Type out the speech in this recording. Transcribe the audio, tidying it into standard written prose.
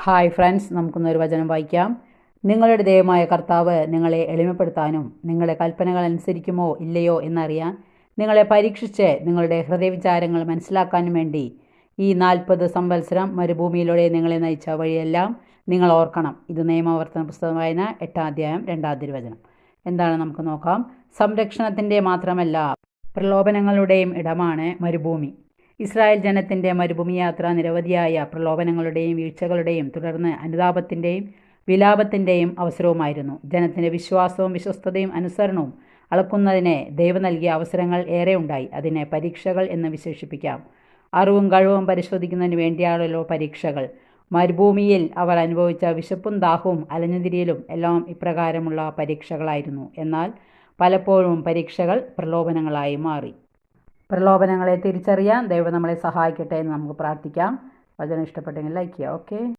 Hi friends, നമുക്കൊന്നൊരു വചനം വായിക്കാം. നിങ്ങളുടെ ദൈവമായ കർത്താവ് നിങ്ങളെ എളിമപ്പെടുത്താനും നിങ്ങളുടെ കൽപ്പനകൾ അനുസരിക്കുമോ ഇല്ലയോ എന്നറിയാൻ നിങ്ങളെ പരീക്ഷിച്ച് നിങ്ങളുടെ ഹൃദയവിചാരങ്ങൾ മനസ്സിലാക്കാനും വേണ്ടി ഈ 40 സംവത്സരം മരുഭൂമിയിലൂടെ നിങ്ങളെ നയിച്ച വഴിയെല്ലാം നിങ്ങൾ ഓർക്കണം. ഇത് നിയമാവർത്തന പുസ്തകം വായന 8-ാം അധ്യായം 2-ാം തിരുവചനം. എന്താണ് നമുക്ക് നോക്കാം. സംരക്ഷണത്തിൻ്റെ മാത്രമല്ല പ്രലോഭനങ്ങളുടെയും ഇടമാണ് മരുഭൂമി. ഇസ്രായേൽ ജനത്തിൻ്റെ മരുഭൂമി യാത്ര നിരവധിയായ പ്രലോഭനങ്ങളുടെയും വീഴ്ചകളുടെയും തുടർന്ന് അനുതാപത്തിൻ്റെയും വിലാപത്തിൻ്റെയും അവസരവുമായിരുന്നു. ജനത്തിൻ്റെ വിശ്വാസവും വിശ്വസ്തതയും അനുസരണവും അളക്കുന്നതിന് ദൈവം നൽകിയ അവസരങ്ങൾ ഏറെ ഉണ്ടായി. അതിനെ പരീക്ഷകൾ എന്ന് വിശേഷിപ്പിക്കാം. അറിവും കഴിവും പരിശോധിക്കുന്നതിന് വേണ്ടിയാണല്ലോ പരീക്ഷകൾ. മരുഭൂമിയിൽ അവർ അനുഭവിച്ച വിശപ്പും ദാഹവും അലഞ്ഞുതിരിയലും എല്ലാം ഇപ്രകാരമുള്ള പരീക്ഷകളായിരുന്നു. എന്നാൽ പലപ്പോഴും പരീക്ഷകൾ പ്രലോഭനങ്ങളായി മാറി. പ്രലോഭനങ്ങളെ തിരിച്ചറിയാൻ ദൈവം നമ്മളെ സഹായിക്കട്ടെ എന്ന് നമുക്ക് പ്രാർത്ഥിക്കാം. വചനം ഇഷ്ടപ്പെട്ടെങ്കിൽ ലൈക്ക് ചെയ്യുക. ഓക്കെ.